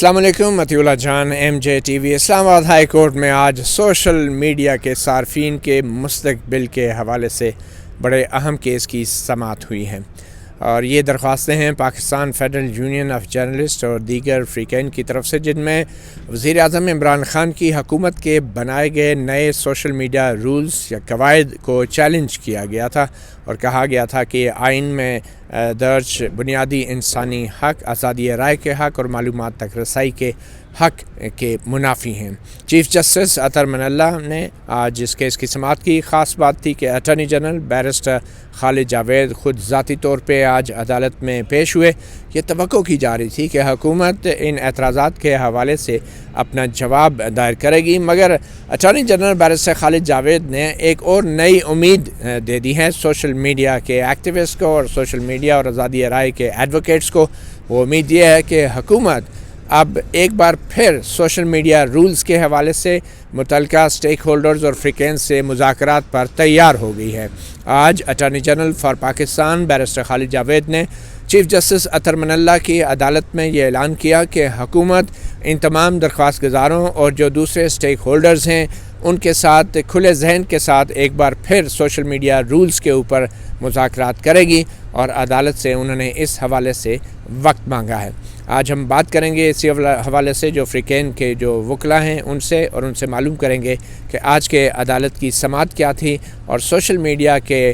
السلام علیکم، مطیع اللہ جان، M J T V اسلام آباد ہائی کورٹ میں آج سوشل میڈیا کے صارفین کے مستقبل کے حوالے سے بڑے اہم کیس کی سماعت ہوئی ہیں، اور یہ درخواستیں ہیں Pakistan federal union of journalist اور دیگر فریقین کی طرف سے، جن میں وزیر اعظم عمران خان کی حکومت کے بنائے گئے نئے سوشل میڈیا رولز یا قواعد کو چیلنج کیا گیا تھا اور کہا گیا تھا کہ آئین میں درج بنیادی انسانی حق، آزادی رائے کے حق اور معلومات تک رسائی کے حق کے منافی ہیں۔ چیف جسٹس اطہر من اللہ نے آج اس کیس کی سماعت کی۔ خاص بات تھی کہ attorney general barrister Khalid Javed خود ذاتی طور پہ آج عدالت میں پیش ہوئے۔ یہ توقع کی جا رہی تھی کہ حکومت ان اعتراضات کے حوالے سے اپنا جواب دائر کرے گی، مگر attorney general barrister Khalid Javed نے ایک اور نئی امید دے دی ہے سوشل میڈیا کے ایکٹیوسٹ کو اور سوشل میڈیا اور آزادی رائے کے ایڈوکیٹس کو۔ وہ امید یہ ہے کہ حکومت اب ایک بار پھر سوشل میڈیا رولز کے حوالے سے متعلقہ سٹیک ہولڈرز اور فریقین سے مذاکرات پر تیار ہو گئی ہے۔ آج attorney general for Pakistan barrister Khalid Javed نے چیف جسٹس اطہر من اللہ کی عدالت میں یہ اعلان کیا کہ حکومت ان تمام درخواست گزاروں اور جو دوسرے سٹیک ہولڈرز ہیں ان کے ساتھ کھلے ذہن کے ساتھ ایک بار پھر سوشل میڈیا رولز کے اوپر مذاکرات کرے گی، اور عدالت سے انہوں نے اس حوالے سے وقت مانگا ہے۔ آج ہم بات کریں گے اسی حوالے سے جو فریقین کے جو وکلا ہیں ان سے، اور ان سے معلوم کریں گے کہ آج کے عدالت کی سماعت کیا تھی اور سوشل میڈیا کے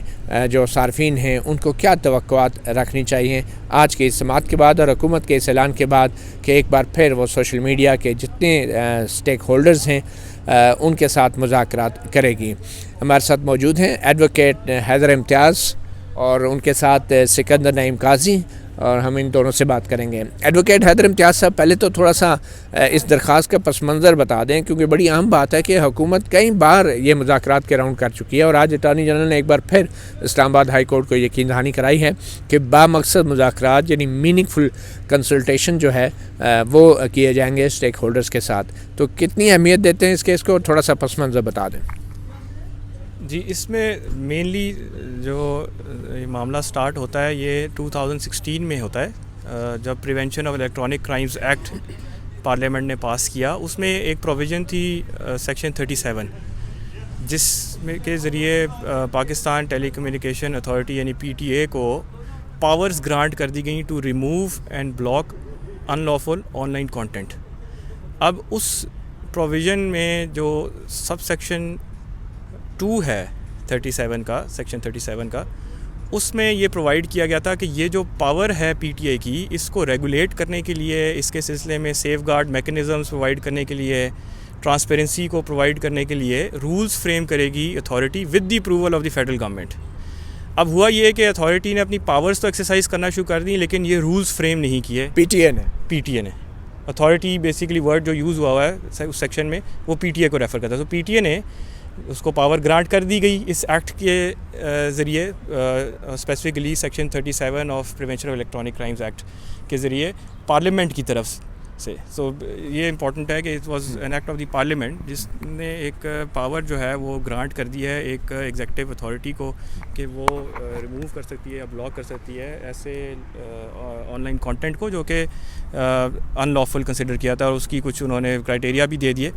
جو صارفین ہیں ان کو کیا توقعات رکھنی چاہیے آج کی سماعت کے بعد اور حکومت کے اس اعلان کے بعد کہ ایک بار پھر وہ سوشل میڈیا کے جتنے سٹیک ہولڈرز ہیں ان کے ساتھ مذاکرات کرے گی۔ ہمارے ساتھ موجود ہیں ایڈوکیٹ حیدر امتیاز اور ان کے ساتھ سکندر نعیم قاضی، اور ہم ان دونوں سے بات کریں گے۔ ایڈوکیٹ حیدر امتیاز صاحب، پہلے تو تھوڑا سا اس درخواست کا پس منظر بتا دیں، کیونکہ بڑی اہم بات ہے کہ حکومت کئی بار یہ مذاکرات کے راؤنڈ کر چکی ہے، اور آج اٹارنی جنرل نے ایک بار پھر اسلام آباد ہائی کورٹ کو یقین دہانی کرائی ہے کہ بامقصد مذاکرات یعنی میننگ فل کنسلٹیشن جو ہے وہ کیے جائیں گے سٹیک ہولڈرز کے ساتھ۔ تو کتنی اہمیت دیتے ہیں اس کیس کو، تھوڑا سا پس منظر بتا دیں۔ جی، اس میں مینلی جو معاملہ سٹارٹ ہوتا ہے یہ 2016 میں ہوتا ہے، جب prevention of electronic crimes act parliament نے پاس کیا۔ اس میں ایک پروویژن تھی سیکشن 37، جس میں کے ذریعے پاکستان ٹیلی کمیونیکیشن اتھارٹی یعنی PTA کو پاورز گرانٹ کر دی گئیں to remove and block unlawful online content. اب اس پروویژن میں جو سب سیکشن 2 ہے 37 کا، سیکشن 37 کا، اس میں یہ پرووائڈ کیا گیا تھا کہ یہ جو پاور ہے PTA کی، اس کو ریگولیٹ کرنے کے لیے، اس کے سلسلے میں سیف گارڈ میکنزمز پرووائڈ کرنے کے لیے، ٹرانسپیرنسی کو پرووائڈ کرنے کے لیے رولز فریم کرے گی authority with the approval of the federal government. اب ہوا یہ کہ اتھارٹی نے اپنی پاورز تو ایکسرسائز کرنا شروع کر دیں، لیکن یہ رولز فریم نہیں کیے PTA نے۔ اتھارٹی بیسیکلی ورڈ جو یوز ہوا ہے اس سیکشن میں وہ PTA کو ریفر کرتا ہے۔ تو PTA نے اس کو پاور گرانٹ کر دی گئی اس ایکٹ کے ذریعے، specifically section 37 of prevention of electronic crimes act کے ذریعے پارلیمنٹ کی طرف سے۔ سو یہ امپورٹنٹ ہے کہ it was an act of the parliament جس نے ایک پاور جو ہے وہ گرانٹ کر دی ہے ایک ایگزیکٹو اتھارٹی کو کہ وہ ریموو کر سکتی ہے یا بلاک کر سکتی ہے ایسے آن لائن کانٹینٹ کو جو کہ ان لافل کنسیڈر کیا تھا، اور اس کی کچھ انہوں نے کرائٹیریا بھی دے دیے۔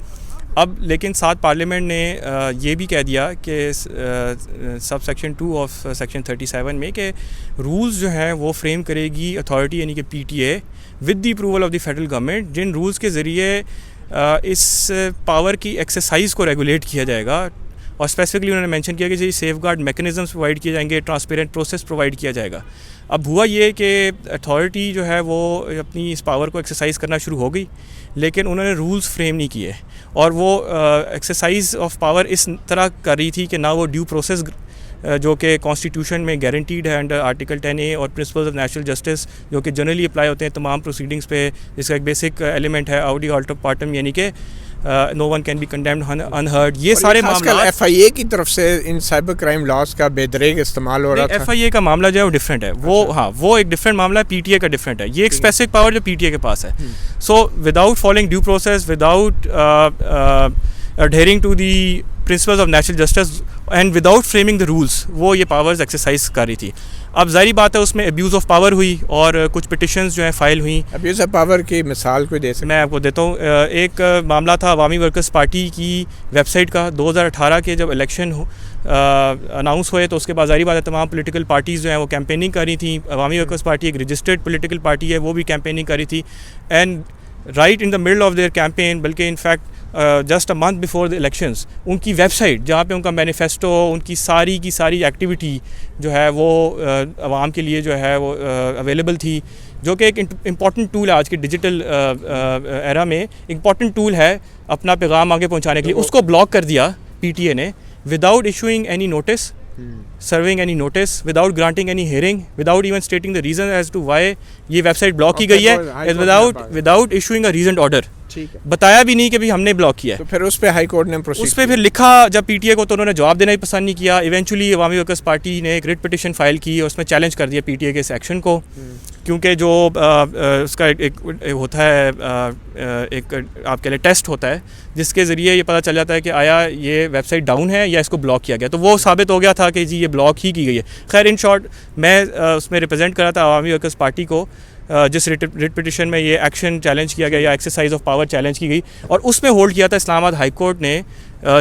اب لیکن ساتھ پارلیمنٹ نے یہ بھی کہہ دیا کہ سب سیکشن 2 آف سیکشن 37 میں کہ رولز جو ہیں وہ فریم کرے گی اتھارٹی یعنی کہ PTA with the approval of the federal government, جن رولز کے ذریعے اس پاور کی ایکسرسائز کو ریگولیٹ کیا جائے گا، اور اسپیسیفکلی انہوں نے مینشن کیا کہ سیف گارڈ میکنزمز پرووائڈ کیے جائیں گے، ٹرانسپیرنٹ پروسیس پرووائڈ کیا جائے گا۔ اب ہوا یہ کہ اتھارٹی جو ہے وہ اپنی اس پاور کو ایکسرسائز کرنا شروع ہو گئی، لیکن انہوں نے رولز فریم نہیں کیے، اور وہ ایکسرسائز آف پاور اس طرح کر رہی تھی کہ نہ وہ ڈیو پروسیس جو کہ کانسٹیٹیوشن میں گارنٹیڈ ہے انڈر آرٹیکل 10A اور پرنسپلز آف نیچرل جسٹس جو کہ جنرلی اپلائی ہوتے ہیں تمام پروسیڈنگس پہ، جس کا ایک بیسک ایلیمنٹ ہے آؤڈی آلٹر پارٹم یعنی کہ no one can be condemned unheard. یہ سارے معاملات FIA کی طرف سے ان سائبر کرائم لاز کا بے دریغ استعمال ہو رہا تھا۔ FIA کا معاملہ جو ہے وہ ڈفرینٹ ہے، وہ ایک ڈفرینٹ معاملہ ہے، PTA کا ڈفرینٹ ہے، یہ ایک اسپیسیفک پاور جو PTA کے پاس ہے۔ So without following due process, without adhering to the principles of natural justice and without framing the rules وہ یہ پاورز ایکسرسائز کر رہی تھی. اب ظاہری بات ہے اس میں ابیوز آف پاور ہوئی اور کچھ پٹیشنز جو ہیں فائل ہوئیں. ابیوز آف پاور کی مثال کوئی دے سکتے؟ میں آپ کو دیتا ہوں. ایک معاملہ تھا عوامی ورکرز پارٹی کی ویب سائٹ کا. 2018 کے جب الیکشن اناؤنس ہوئے تو اس کے بعد ظاہری بات ہے تمام پولیٹیکل پارٹیز جو ہیں وہ کیمپیننگ کر رہی تھیں. عوامی ورکرز پارٹی ایک رجسٹرڈ پولیٹیکل پارٹی ہے, وہ بھی کیمپیننگ کر رہی تھی. And right in the middle of their campaign, بلکہ in fact just a month before the elections, ان کی ویب سائٹ جہاں پہ ان کا مینیفیسٹو, ان کی ساری ایکٹیویٹی جو ہے وہ عوام کے لیے جو ہے وہ اویلیبل تھی, جو کہ ایک امپورٹنٹ ٹول ہے آج کے ڈیجیٹل ایرا میں. امپورٹنٹ ٹول ہے اپنا پیغام آگے پہنچانے کے لیے. اس کو بلاک کر دیا پی ٹی اے نے without issuing any notice, serving any notice, without granting any hearing, without even stating the reason as to why یہ ویب سائٹ بلاک کی گئی ہے, without issuing a reasoned order. بتایا بھی نہیں کہ ہم نے بلاک کیا ہے. تو پھر اس پہ ہائی کورٹ نے اس پہ پھر لکھا جب پی ٹی اے کو, تو انہوں نے جواب دینا ہی پسند نہیں کیا. ایونچولی عوامی ورکرز پارٹی نے ایک ریٹ پٹیشن فائل کی اور اس میں چیلنج کر دیا پی ٹی اے کے اس ایکشن کو, کیونکہ جو اس کا ایک ہوتا ہے ایک آپ کے لیے ٹیسٹ ہوتا ہے جس کے ذریعے یہ پتہ چل جاتا ہے کہ آیا یہ ویب سائٹ ڈاؤن ہے یا اس کو بلاک کیا گیا. تو وہ ثابت ہو گیا تھا کہ جی یہ بلاک ہی کی گئی ہے. خیر ان شارٹ میں اس میں ریپرزینٹ کر رہا تھا عوامی ورکرز پارٹی کو جس ریٹ پٹیشن میں یہ ایکشن چیلنج کیا گیا یا ایکسرسائز آف پاور چیلنج کی گئی, اور اس میں ہولڈ کیا تھا اسلام آباد ہائی کورٹ نے.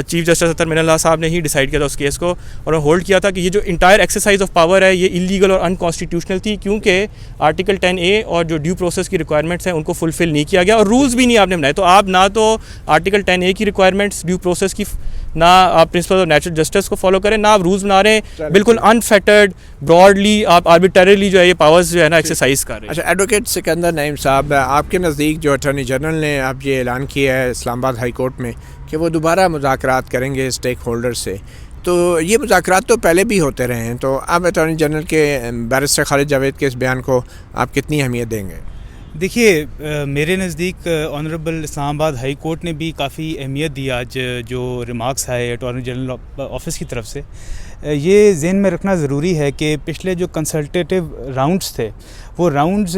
چیف جسٹس اطہر من اللہ صاحب نے ہی ڈیسائیڈ کیا تھا اس کیس کو, اور ہولڈ کیا تھا کہ یہ جو انٹائر ایکسرسائز آف پاور ہے یہ انلیگل اور انکانسٹیٹیوشنل تھی, کیونکہ آرٹیکل 10A اور جو ڈیو پروسیس کی ریکوائرمنٹس ہیں ان کو فلفل نہیں کیا گیا, اور رولز بھی نہیں آپ نے بنائے. تو آپ نہ تو آرٹیکل 10A کی ریکوائرمنٹس ڈیو پروسیس کی, نہ آپ پرنسپل آف نیچرل جسٹس کو فالو کریں, نہ آپ رولز بنا رہے ہیں. بالکل انفیٹرڈ براڈلی آپ آربیٹریلی جو ہے یہ پاورز جو ہے نا ایکسرسائز کر رہے ہیں. اچھا ایڈوکیٹ سکندر نعیم صاحب, آپ کے نزدیک جو اٹارنی جنرل نے اب یہ اعلان کیا ہے اسلام آباد ہائی کورٹ میں کہ وہ دوبارہ مذاکرات کریں گے اسٹیک ہولڈر سے, تو یہ مذاکرات تو پہلے بھی ہوتے رہے ہیں, تو اب اٹارنی جنرل کے بیرسٹر خالد جاوید کے اس بیان کو آپ کتنی اہمیت دیں گے؟ دیکھیے میرے نزدیک آنریبل اسلام آباد ہائی کورٹ نے بھی کافی اہمیت دی آج جو ریمارکس آئے اٹارنی جنرل آفس کی طرف سے. یہ ذہن میں رکھنا ضروری ہے کہ پچھلے جو کنسلٹیٹیو راؤنڈز تھے وہ راؤنڈز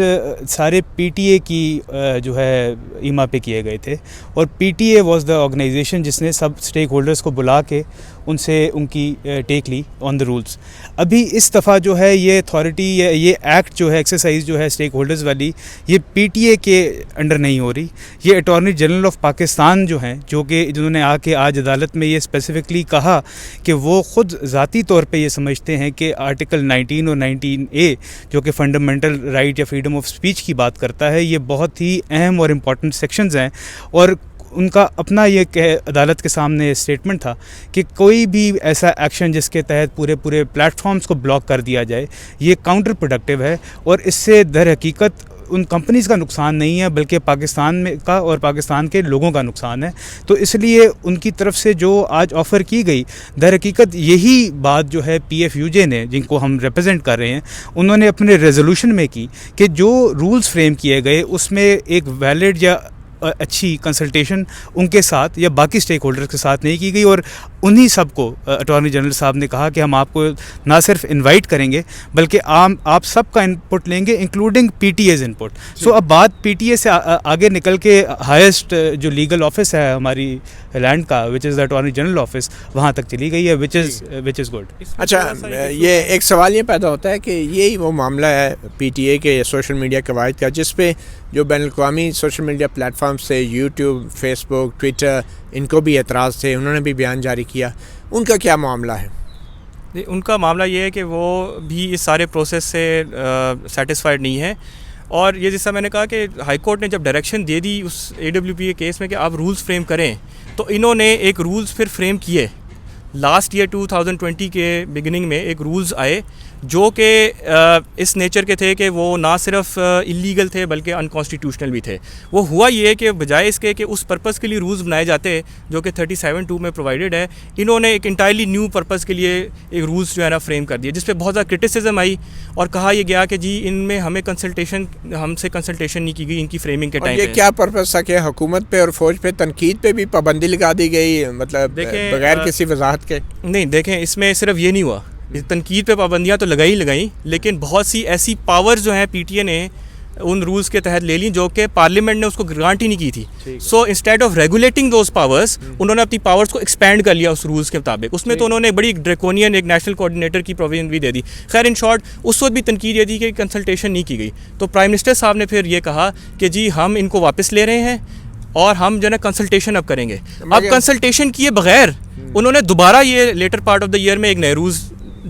سارے پی ٹی اے کی جو ہے ایما پہ کیے گئے تھے, اور P T A was the organization جس نے سب اسٹیک ہولڈرز کو بلا کے ان سے ان کی ٹیک لی آن دا رولز. ابھی اس دفعہ جو ہے یہ اتھارٹی یہ ایکٹ جو ہے ایکسرسائز جو ہے اسٹیک ہولڈرز والی, یہ پی ٹی اے کے انڈر نہیں ہو رہی. یہ اٹارنی جنرل آف پاکستان جو ہیں, جو کہ جنہوں نے آ کے آج عدالت میں یہ اسپیسیفکلی کہا کہ وہ خود ذاتی طور پہ یہ سمجھتے ہیں کہ آرٹیکل 19 اور 19A جو کہ فنڈامنٹل رائٹ یا فریڈم آف اسپیچ کی بات کرتا ہے, یہ بہت ہی اہم اور امپورٹنٹ سیکشنز ہیں. اور ان کا اپنا یہ عدالت کے سامنے اسٹیٹمنٹ تھا کہ کوئی بھی ایسا ایکشن جس کے تحت پورے پلیٹ فارمز کو بلاک کر دیا جائے یہ کاؤنٹر پروڈکٹیو ہے, اور اس سے در حقیقت ان کمپنیز کا نقصان نہیں ہے بلکہ پاکستان میں کا اور پاکستان کے لوگوں کا نقصان ہے. تو اس لیے ان کی طرف سے جو آج آفر کی گئی, در حقیقت یہی بات جو ہے پی ایف یو جے نے, جن کو ہم ریپرزینٹ کر رہے ہیں, انہوں نے اپنے ریزولوشن میں کی کہ جو رولز فریم کیے گئے اس میں ایک ویلڈ یا اچھی کنسلٹیشن ان کے ساتھ یا باقی اسٹیک ہولڈرز کے ساتھ نہیں کی گئی, اور انہی سب کو اٹارنی جنرل صاحب نے کہا کہ ہم آپ کو نہ صرف انوائٹ کریں گے بلکہ آپ سب کا انپٹ لیں گے including P T as input. So اب بات پی ٹی اے سے آگے نکل کے ہائیسٹ جو لیگل آفس ہے ہماری لینڈ کا, وچ از دا اٹارنی جنرل آفس, وہاں تک چلی گئی ہے, وچ از گڈ. اچھا یہ ایک سوال یہ پیدا ہوتا ہے کہ یہی وہ معاملہ ہے پی ٹی اے کے سوشل میڈیا قواعد کا جس پہ جو بین الاقوامی سوشل میڈیا پلیٹ فارم سے یوٹیوب, فیس بک, ٹویٹر, ان کو بھی اعتراض تھے, انہوں نے بھی بیان جاری کیا, ان کا کیا معاملہ ہے؟ ان کا معاملہ یہ ہے کہ وہ بھی اس سارے پروسیس سے سیٹسفائڈ نہیں ہے, اور یہ جیسا میں نے کہا کہ ہائی کورٹ نے جب ڈائریکشن دے دی اس AWPA کیس میں کہ آپ رولز فریم کریں, تو انہوں نے ایک رولز پھر فریم کیے. لاسٹ ایئر 2020 کے بگننگ میں ایک رولز آئے جو کہ اس نیچر کے تھے کہ وہ نہ صرف انلیگل تھے بلکہ انکانسٹیٹیوشنل بھی تھے. وہ ہوا یہ کہ بجائے اس کے کہ اس پرپز کے لیے رولز بنائے جاتے جو کہ 37(2) میں پرووائڈڈ ہے, انہوں نے ایک انٹائرلی نیو پرپز کے لیے ایک رولز جو ہے نا فریم کر دیے, جس پہ بہت زیادہ کرٹیسزم آئی, اور کہا یہ گیا کہ جی ان میں ہم سے کنسلٹیشن نہیں کی گئی ان کی فریمنگ کے ٹائم. یہ کیا پرپز تھا کہ حکومت پہ اور فوج پہ تنقید پہ بھی پابندی لگا دی گئی, مطلب بغیر کسی وضاحت کے؟ نہیں دیکھیں, اس میں صرف یہ نہیں ہوا, تنقید پہ پابندیاں تو لگائیں لیکن بہت سی ایسی پاور جو ہیں پی ٹی اے نے ان رولز کے تحت لے لیں جو کہ پارلیمنٹ نے اس کو گرانٹ ہی نہیں کی تھی. So instead of regulating those powers انہوں نے اپنی پاورس کو ایکسپینڈ کر لیا اس رولز کے مطابق. اس میں تو انہوں نے بڑی ڈریکونین ایک نیشنل کوآرڈینیٹر کی پروویژن بھی دے دی. خیر ان شارٹ اس وقت بھی تنقید یہ دی کہ کنسلٹیشن نہیں کی گئی. تو پرائم منسٹر صاحب نے پھر یہ کہا کہ جی ہم ان کو واپس لے رہے ہیں اور ہم جو ہے نا کنسلٹیشن اب کریں گے. اب کنسلٹیشن کیے بغیر انہوں نے دوبارہ یہ letter part of the year میں ایک نئے رولز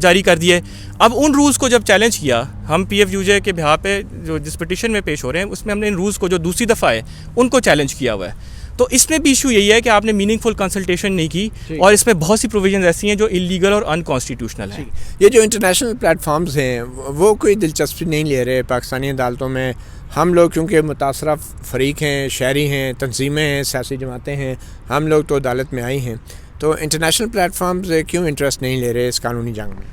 جاری کر دیے. اب ان رولز کو جب چیلنج کیا ہم پی ایف یو جے کے بہا پہ جو جس پٹیشن میں پیش ہو رہے ہیں اس میں ہم نے ان رولز کو جو دوسری دفعہ ہے ان کو چیلنج کیا ہوا ہے. تو اس میں بھی ایشو یہی ہے کہ آپ نے میننگ فل کنسلٹیشن نہیں کی اور اس میں بہت سی پروویژنز ایسی ہیں جو انلیگل اور انکانسٹیٹیوشنل ہیں. یہ جو انٹرنیشنل پلیٹ فارمز ہیں وہ کوئی دلچسپی نہیں لے رہے پاکستانی عدالتوں میں. ہم لوگ کیونکہ متاثرہ فریق ہیں, شہری ہیں, تنظیمیں ہیں, سیاسی جماعتیں ہیں, ہم لوگ تو عدالت میں آئی ہیں, تو انٹرنیشنل پلیٹ فارمز کیوں انٹرسٹ نہیں لے رہے اس قانونی جنگ میں؟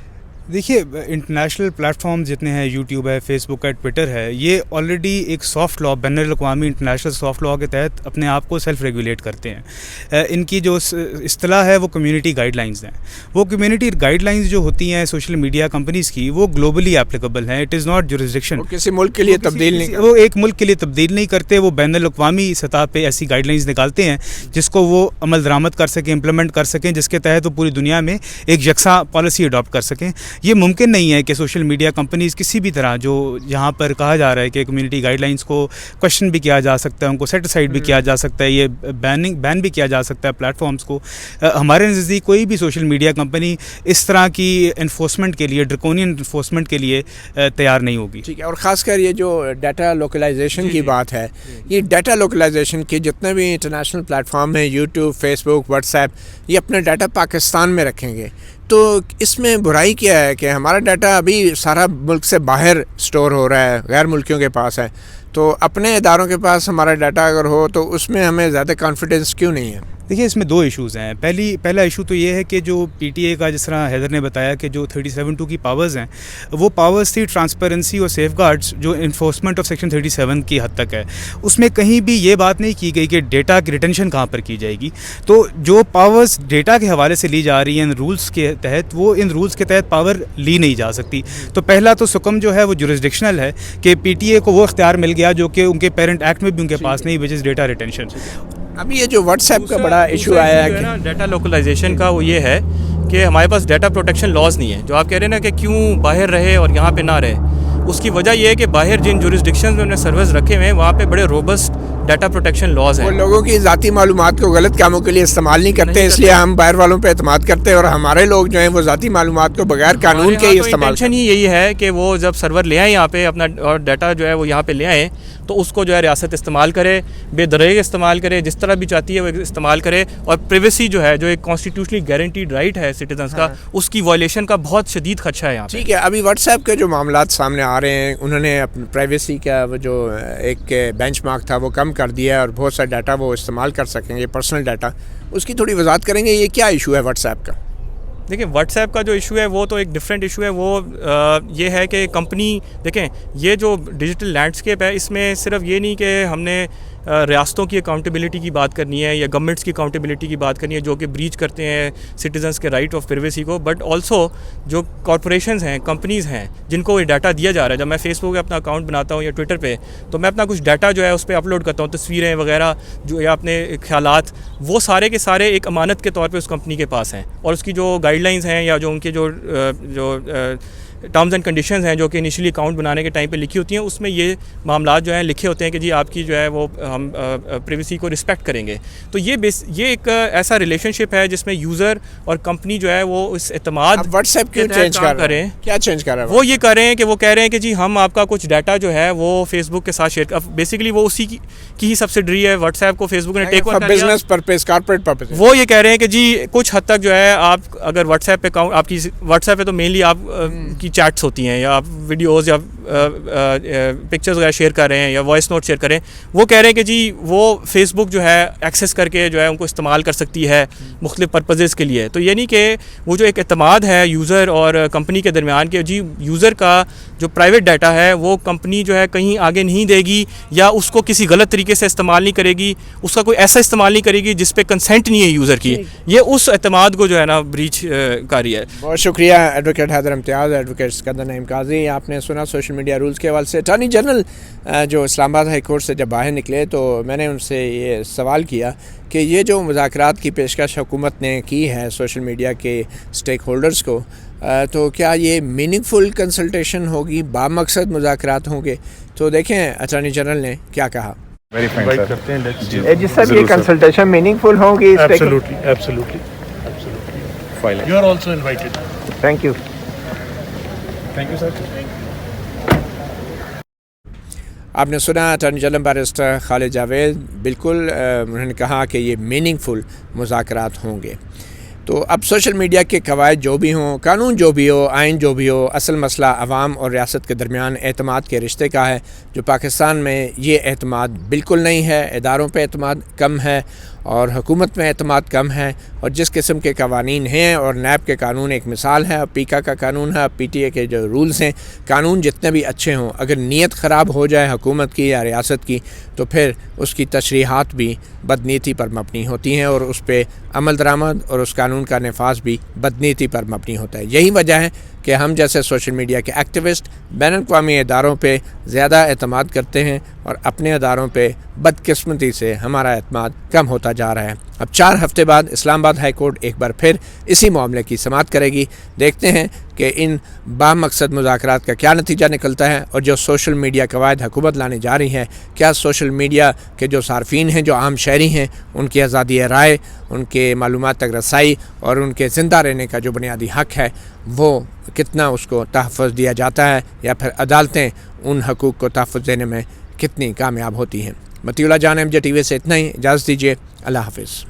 دیکھیے انٹرنیشنل پلیٹ فارم جتنے ہیں, یوٹیوب ہے, فیس بک ہے, ٹویٹر ہے, یہ آلریڈی ایک سافٹ لا, بین الاقوامی انٹرنیشنل سافٹ لا کے تحت اپنے آپ کو سیلف ریگولیٹ کرتے ہیں. ان کی جو اصطلاح ہے وہ کمیونٹی گائیڈ لائنز ہیں. وہ کمیونٹی گائیڈ لائنز جو ہوتی ہیں سوشل میڈیا کمپنیز کی وہ گلوبلی اپلیکیبل ہیں. It is not jurisdiction. کسی ملک کے لیے تبدیل نہیں, وہ ایک ملک کے لیے تبدیل نہیں کرتے. وہ بین الاقوامی سطح پہ ایسی گائیڈ لائنز نکالتے ہیں جس کو وہ عمل درآمد کر سکیں, امپلیمنٹ کر سکیں, جس کے تحت وہ پوری دنیا میں ایک یکساں پالیسی اڈاپٹ کر سکیں. یہ ممکن نہیں ہے کہ سوشل میڈیا کمپنیز کسی بھی طرح جو یہاں پر کہا جا رہا ہے کہ کمیونٹی گائیڈ لائنس کو کویشچن بھی کیا جا سکتا ہے, ان کو سیٹ اسائڈ بھی کیا جا سکتا ہے, یہ بین بھی کیا جا سکتا ہے پلیٹ فارمز کو. ہمارے نزدیک کوئی بھی سوشل میڈیا کمپنی اس طرح کی انفورسمنٹ کے لیے, ڈرکونین انفورسمنٹ کے لیے تیار نہیں ہوگی. ٹھیک ہے. اور خاص کر یہ جو ڈیٹا لوکلائزیشن کی بات ہے, یہ ڈیٹا لوکلائزیشن کے جتنے بھی انٹرنیشنل پلیٹ فارم ہیں, یوٹیوب, فیس بک, واٹس ایپ, یہ اپنا ڈیٹا پاکستان میں رکھیں گے, تو اس میں برائی کیا ہے کہ ہمارا ڈیٹا ابھی سارا ملک سے باہر سٹور ہو رہا ہے, غیر ملکیوں کے پاس ہے, تو اپنے اداروں کے پاس ہمارا ڈیٹا اگر ہو تو اس میں ہمیں زیادہ کانفیڈنس کیوں نہیں ہے؟ دیکھیے اس میں دو ایشوز ہیں. پہلا ایشو تو یہ ہے کہ جو پی ٹی اے کا, جس طرح حیدر نے بتایا کہ جو 37(2) کی پاورز ہیں وہ پاورز تھی ٹرانسپیرنسی اور سیف گارڈز جو انفورسمنٹ آف سیکشن 37 کی حد تک ہے. اس میں کہیں بھی یہ بات نہیں کی گئی کہ ڈیٹا کی ریٹینشن کہاں پر کی جائے گی. تو جو پاورز ڈیٹا کے حوالے سے لی جا رہی ہیں ان رولز کے تحت, وہ ان رولز کے تحت پاور لی نہیں جا سکتی. تو پہلا تو سکم جو ہے وہ جورسڈکشنل ہے کہ پی ٹی اے کو وہ اختیار مل گیا جو کہ ان کے پیرنٹ ایکٹ میں بھی ان کے پاس نہیں, وچ از ڈیٹا ریٹینشن. ابھی یہ جو واٹس ایپ کا بڑا ایشو آیا ہے کہ ڈیٹا لوکلائزیشن کا, وہ یہ ہے کہ ہمارے پاس ڈیٹا پروٹیکشن لاز نہیں ہے. جو آپ کہہ رہے ہیں نا کہ کیوں باہر رہے اور یہاں پہ نہ رہے, اس کی وجہ یہ ہے کہ باہر جن جورسڈکشنز میں انہوں نے سرورز رکھے ہوئے ہیں وہاں پہ بڑے روبسٹ ڈیٹا پروٹیکشن لاز ہیں. وہ لوگوں کی ذاتی معلومات کو غلط کاموں کے لیے استعمال نہیں کرتے, اس لیے ہم باہر والوں پہ اعتماد کرتے ہیں, اور ہمارے لوگ جو ہیں وہ ذاتی معلومات کو بغیر قانون کے ہی استعمال کرتے ہیں. ہی یہی ہے کہ وہ جب سرور لے آئیں یہاں پہ اپنا اور ڈیٹا جو ہے وہ یہاں پہ لے آئیں تو اس کو جو ہے ریاست استعمال کرے, بے دریغ استعمال کرے, جس طرح بھی چاہتی ہے وہ استعمال کرے. اور پریویسی جو ہے, جو ایک کانسٹیٹیوشنلی گارنٹیڈ رائٹ ہے سٹیزنس کا, اس کی وائلیشن کا بہت شدید خدشہ ہے یہاں پہ. ٹھیک ہے. ابھی واٹس ایپ کے جو معاملات سامنے آ رہے ہیں, انہوں نے اپنی پرائیویسی کا جو ایک بینچ مارک تھا وہ کم کر دیا ہے, اور بہت سا ڈیٹا وہ استعمال کر سکیں گے, پرسنل ڈیٹا. اس کی تھوڑی وضاحت کریں گے, یہ کیا ایشو ہے واٹس ایپ کا؟ دیکھیں واٹس ایپ کا جو ایشو ہے وہ تو ایک ڈفرینٹ ایشو ہے. وہ یہ ہے کہ کمپنی, دیکھیں یہ جو ڈیجیٹل لینڈسکیپ ہے اس میں صرف یہ نہیں کہ ہم نے ریاستوں کی اکاؤنٹیبلٹی کی بات کرنی ہے یا گورنمنٹس کی اکاؤنٹیبلٹی کی بات کرنی ہے جو کہ بریچ کرتے ہیں سٹیزنس کے رائٹ آف پریویسی کو, بٹ آلسو جو کارپوریشنز ہیں, کمپنیز ہیں جن کو یہ ڈیٹا دیا جا رہا ہے. جب میں فیس بک پہ اپنا اکاؤنٹ بناتا ہوں یا ٹویٹر پہ, تو میں اپنا کچھ ڈیٹا جو ہے اس پہ اپلوڈ کرتا ہوں, تصویریں وغیرہ جو یا اپنے خیالات, وہ سارے کے سارے ایک امانت کے طور پہ اس کمپنی کے پاس ہیں. اور اس کی جو گائیڈ لائنز ہیں یا جو ان کے جو ٹرمز اینڈ کنڈیشنز ہیں جو کہ انیشلی اکاؤنٹ بنانے کے ٹائم پہ لکھی ہوتی ہیں, اس میں یہ معاملات جو ہیں لکھے ہوتے ہیں کہ جی آپ کی جو ہے وہ ہم پریویسی کو رسپیکٹ کریں گے. تو یہ ایک ایسا ریلیشن شپ ہے جس میں یوزر اور کمپنی جو ہے وہ اس اعتماد واٹس ایپ کیوں چینج کر رہے ہیں, کیا چینج کر رہے ہیں؟ وہ یہ کر رہے ہیں کہ وہ کہہ رہے ہیں کہ جی ہم آپ کا کچھ ڈیٹا جو ہے وہ فیس بک کے ساتھ شیئر بیسیکلی وہ اسی کی ہی سبسڈری ہے. واٹس ایپ کو فیس بک نے ٹیک اوور کر لیا, بزنس پرپز, کارپوریٹ پرپز. وہ یہ کہہ رہے ہیں کہ جی کچھ حد تک جو ہے آپ اگر واٹس ایپ پہ آپ کی واٹس ایپ پہ تو مینلی آپ کی چیٹس ہوتی ہیں یا آپ ویڈیوز یا پکچرز وغیرہ شیئر کر رہے ہیں یا وائس نوٹ شیئر کر رہے ہیں, وہ کہہ رہے ہیں کہ جی وہ فیس بک جو ہے ایکسیس کر کے جو ہے ان کو استعمال کر سکتی ہے مختلف پرپزز کے لیے. تو یہ نہیں کہ وہ جو ایک اعتماد ہے یوزر اور کمپنی کے درمیان کہ جی یوزر کا جو پرائیویٹ ڈیٹا ہے وہ کمپنی جو ہے کہیں آگے نہیں دے گی یا اس کو کسی غلط طریقے سے استعمال نہیں کرے گی, اس کا کوئی ایسا استعمال نہیں کرے گی جس پہ کنسنٹ نہیں ہے یوزر کی. یہ اس اعتماد کو جو ہے نا بریچ کر رہی ہے. بہت شکریہ ایڈوکیٹ حیدر امتیاز, ایڈوکیٹ اسکندر نعیم قاضی. آپ نے سنا سوشل میڈیا رولز کے حوالے سے. اٹارنی جنرل جو اسلام آباد ہائی کورٹ سے جب باہر نکلے تو میں نے ان سے یہ سوال کیا کہ یہ جو مذاکرات کی پیشکش حکومت نے کی ہے سوشل میڈیا کے اسٹیک ہولڈرز کو، تو کیا یہ میننگ فل کنسلٹیشن ہوگی، بامقصد مذاکرات ہوں گے؟ تو دیکھیں اٹارنی جنرل نے کیا کہا. جس طرح یہ کنسلٹیشن میننگ فل ہوگی. Absolutely. You are also invited. Thank you. Thank you, sir. آپ نے سنا attorney general barrister Khalid Javed, بالکل انہوں نے کہا کہ یہ میننگ فل مذاکرات ہوں گے. تو اب سوشل میڈیا کے قواعد جو بھی ہوں، قانون جو بھی ہو، آئین جو بھی ہو، اصل مسئلہ عوام اور ریاست کے درمیان اعتماد کے رشتے کا ہے، جو پاکستان میں یہ اعتماد بالکل نہیں ہے. اداروں پہ اعتماد کم ہے اور حکومت میں اعتماد کم ہے، اور جس قسم کے قوانین ہیں، اور نیب کے قانون ایک مثال ہے، پیکا کا قانون ہے، پی ٹی اے کے جو رولز ہیں، قانون جتنے بھی اچھے ہوں، اگر نیت خراب ہو جائے حکومت کی یا ریاست کی تو پھر اس کی تشریحات بھی بدنیتی پر مبنی ہوتی ہیں، اور اس پہ عمل درآمد اور اس قانون کا نفاذ بھی بدنیتی پر مبنی ہوتا ہے. یہی وجہ ہے کہ ہم جیسے سوشل میڈیا کے ایکٹیوسٹ بین الاقوامی اداروں پہ زیادہ اعتماد کرتے ہیں، اور اپنے اداروں پہ بدقسمتی سے ہمارا اعتماد کم ہوتا جا رہا ہے. اب 4 ہفتے بعد اسلام آباد ہائی کورٹ ایک بار پھر اسی معاملے کی سماعت کرے گی. دیکھتے ہیں کہ ان بامقصد مذاکرات کا کیا نتیجہ نکلتا ہے، اور جو سوشل میڈیا قواعد حکومت لانے جا رہی ہے، کیا سوشل میڈیا کے جو صارفین ہیں، جو عام شہری ہیں، ان کی آزادی رائے، ان کے معلومات تک رسائی اور ان کے زندہ رہنے کا جو بنیادی حق ہے، وہ کتنا اس کو تحفظ دیا جاتا ہے، یا پھر عدالتیں ان حقوق کو تحفظ دینے میں کتنی کامیاب ہوتی ہیں. مطیع اللہ جان، MJ ٹی وی سے اتنا ہی. اجازت دیجیے. اللہ حافظ.